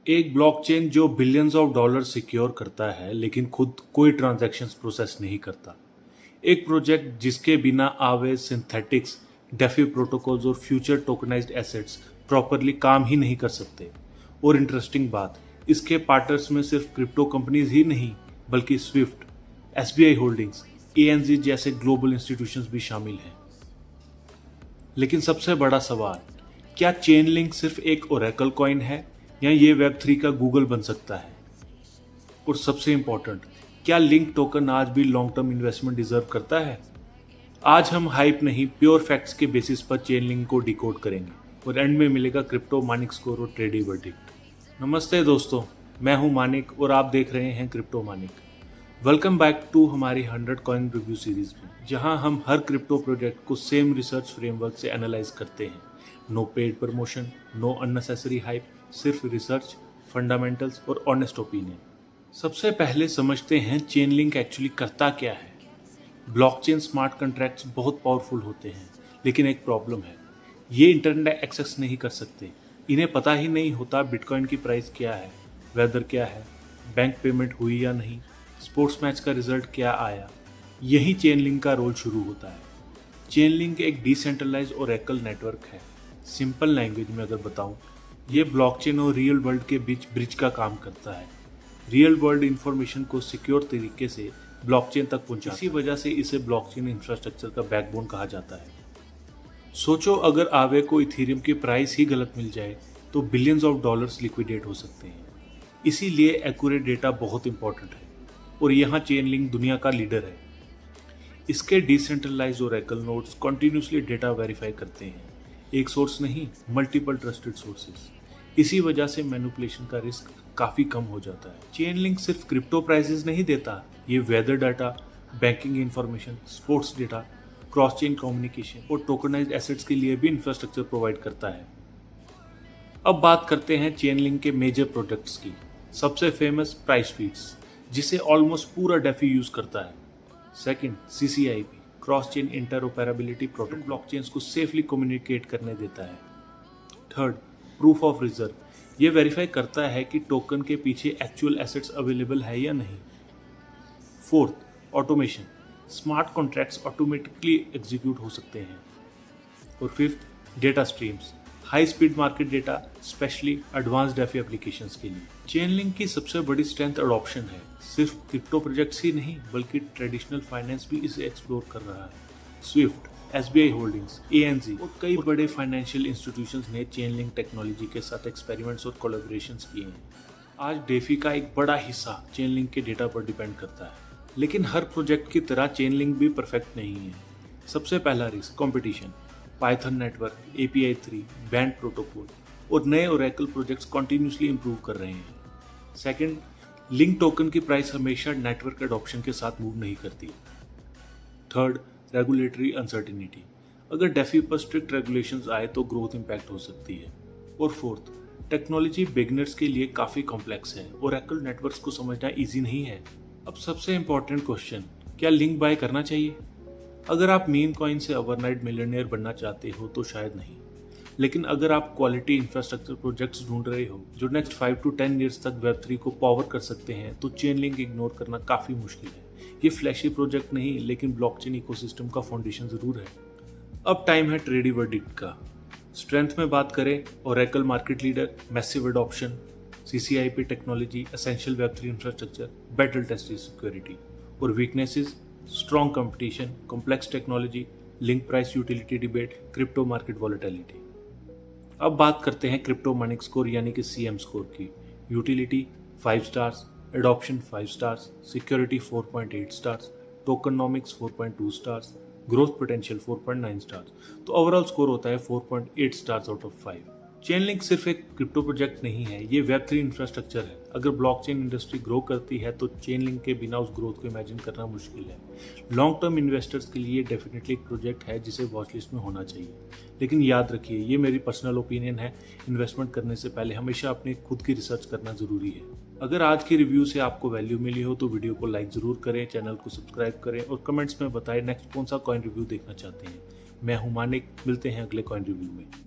एक ब्लॉकचेन जो billions of dollar secure करता है लेकिन खुद कोई ट्रांजैक्शंस प्रोसेस नहीं करता। एक प्रोजेक्ट जिसके बिना आवे सिंथेटिक्स, डेफी प्रोटोकॉल्स और फ्यूचर टोकनाइज्ड एसेट्स प्रॉपरली काम ही नहीं कर सकते। और इंटरेस्टिंग बात, इसके पार्टनर्स में सिर्फ क्रिप्टो कंपनीज ही नहीं बल्कि स्विफ्ट, एसबीआई होल्डिंग्स, एएनजी जैसे ग्लोबल इंस्टीट्यूशंस भी शामिल हैं। लेकिन सबसे बड़ा सवाल, क्या चेन लिंक सिर्फ एक ओरेकल कॉइन है या ये वेब3 का गूगल बन सकता है? और सबसे इंपॉर्टेंट, क्या लिंक टोकन आज भी लॉन्ग टर्म इन्वेस्टमेंट डिजर्व करता है? आज हम हाइप नहीं, प्योर फैक्ट्स के बेसिस पर चेन लिंक को डिकोड करेंगे और एंड में मिलेगा क्रिप्टो मानिक स्कोर और ट्रेडी वर्डिक्ट। नमस्ते दोस्तों, मैं हूं मानिक और आप देख रहे हैं crypto Manik. Welcome back to हमारी 100 कॉइन रिव्यू सीरीज में, जहां हम हर क्रिप्टो प्रोजेक्ट को सेम रिसर्च फ्रेमवर्क से एनालाइज करते हैं। No paid promotion, no unnecessary hype, सिर्फ रिसर्च, फंडामेंटल्स और ऑनेस्ट ओपिनियन। सबसे पहले समझते हैं चेन लिंक एक्चुअली करता क्या है। ब्लॉकचेन स्मार्ट कॉन्ट्रैक्ट्स बहुत पावरफुल होते हैं, लेकिन एक प्रॉब्लम है, ये इंटरनेट एक्सेस नहीं कर सकते। इन्हें पता ही नहीं होता बिटकॉइन की प्राइस क्या है, वेदर क्या है, बैंक पेमेंट हुई या नहीं, स्पोर्ट्स मैच का रिजल्ट क्या आया। यही चेन लिंक का रोल शुरू होता है। चेन लिंक एक डिसेंट्रलाइज ओरेकल नेटवर्क है। सिंपल लैंग्वेज में अगर बताऊं, ये ब्लॉकचेन और रियल वर्ल्ड के बीच ब्रिज का काम करता है। रियल वर्ल्ड इंफॉर्मेशन को सिक्योर तरीके से ब्लॉकचेन तक पहुंचाता है। इसी वजह से इसे ब्लॉकचेन इंफ्रास्ट्रक्चर का बैकबोन कहा जाता है। सोचो, अगर आवे को इथेरियम की प्राइस ही गलत मिल जाए तो बिलियंस ऑफ डॉलर्स लिक्विडेट हो सकते हैं। इसीलिए एक्यूरेट डेटा बहुत इंपॉर्टेंट है और यहाँ चेन लिंक दुनिया का लीडर है। इसके decentralised oracle nodes continuously data verify करते हैं, एक सोर्स नहीं, मल्टीपल ट्रस्टेड सोर्सेज। इसी वजह से मैनिपुलेशन का रिस्क काफ़ी कम हो जाता है। चेन लिंक सिर्फ क्रिप्टो प्राइसेस नहीं देता, ये weather data, banking information, sports data, cross chain communication और टोकनाइज्ड एसेट्स के लिए भी इंफ्रास्ट्रक्चर प्रोवाइड करता है। अब बात करते हैं चेन लिंक के मेजर प्रोडक्ट्स की। सबसे फेमस प्राइस फीड्स, जिसे ऑलमोस्ट पूरा डेफी यूज करता है। Second, CCIP, cross chain interoperability protocol, blockchains को सेफली कम्युनिकेट करने देता है। थर्ड, प्रूफ ऑफ रिजर्व, ये वेरीफाई करता है कि टोकन के पीछे एक्चुअल एसेट्स अवेलेबल है या नहीं। Fourth, automation, smart contracts automatically execute हो सकते हैं। और fifth, data streams, high speed market data, specially advanced DeFi applications के लिए। चेन लिंक की सबसे बड़ी स्ट्रेंथ अडॉप्शन है। सिर्फ क्रिप्टो प्रोजेक्ट्स ही नहीं बल्कि ट्रेडिशनल फाइनेंस भी इसे एक्सप्लोर कर रहा है। स्विफ्ट, एसबीआई होल्डिंग्स, एएनजी और कई बड़े फाइनेंशियल इंस्टीट्यूशंस ने चेन लिंक टेक्नोलॉजी के साथ एक्सपेरिमेंट्स और कोलैबोरेशंस किए हैं। आज डेफी का एक बड़ा हिस्सा चेन लिंक के डेटा पर डिपेंड करता है, लेकिन हर प्रोजेक्ट की तरह चेन लिंक भी परफेक्ट नहीं है। सबसे पहला risk, competition. Python network, API 3, band protocol और नए ओरेकल प्रोजेक्ट्स कॉन्टिन्यूसली इंप्रूव कर रहे हैं। सेकंड, लिंक टोकन की प्राइस हमेशा नेटवर्क एडॉप्शन के साथ मूव नहीं करती। थर्ड, रेगुलेटरी अनसर्टिनिटी, अगर डेफी पर स्ट्रिक्ट रेगुलेशंस आए तो ग्रोथ इंपैक्ट हो सकती है। और फोर्थ, टेक्नोलॉजी बिगिनर्स के लिए काफ़ी कॉम्प्लेक्स है, ओरेकल नेटवर्क्स को समझना ईजी नहीं है। अब सबसे इंपॉर्टेंट क्वेश्चन, क्या लिंक बाय करना चाहिए? अगर आप मीम कॉइन से ओवरनाइट मिलियनेयर बनना चाहते हो तो शायद नहीं, लेकिन अगर आप क्वालिटी इंफ्रास्ट्रक्चर प्रोजेक्ट्स ढूंढ रहे हो जो नेक्स्ट 5 to 10 ईयर्स तक वेब3 को पावर कर सकते हैं तो चेन लिंक इग्नोर करना काफ़ी मुश्किल है। ये फ्लैशी प्रोजेक्ट नहीं, लेकिन ब्लॉकचेन इकोसिस्टम का फाउंडेशन ज़रूर है। अब टाइम है ट्रेडी वर्डिक्ट का। स्ट्रेंथ में बात करें, oracle market leader, massive adoption, CCIP technology, essential वेब3 इंफ्रास्ट्रक्चर, बैटल टेस्टेड सिक्योरिटी। और weaknesses, strong competition, complex technology, link price utility debate, crypto market volatility. अब बात करते हैं क्रिप्टो मानिक स्कोर यानी कि CM स्कोर की। Utility 5 stars, adoption 5 stars, security 4.8 stars, tokenomics 4.2 stars, growth potential 4.9 stars. तो overall score होता है 4.8 stars out of 5। Chain link सिर्फ एक क्रिप्टो प्रोजेक्ट नहीं है, ये वेब3 इंफ्रास्ट्रक्चर है। अगर ब्लॉकचेन इंडस्ट्री ग्रो करती है तो चेन लिंक के बिना उस ग्रोथ को इमेजिन करना मुश्किल है। लॉन्ग टर्म इन्वेस्टर्स के लिए डेफिनेटली एक प्रोजेक्ट है जिसे वॉच लिस्ट में होना चाहिए। लेकिन याद रखिए, ये मेरी पर्सनल ओपिनियन है। इन्वेस्टमेंट करने से पहले हमेशा अपने खुद की रिसर्च करना जरूरी है। अगर आज की रिव्यू से आपको वैल्यू मिली हो तो वीडियो को लाइक जरूर करें, चैनल को सब्सक्राइब करें और कमेंट्स में बताएं नेक्स्ट कौन सा कॉइन रिव्यू देखना चाहते हैं। मैं हूं मानिक, मिलते हैं अगले कॉइन रिव्यू में।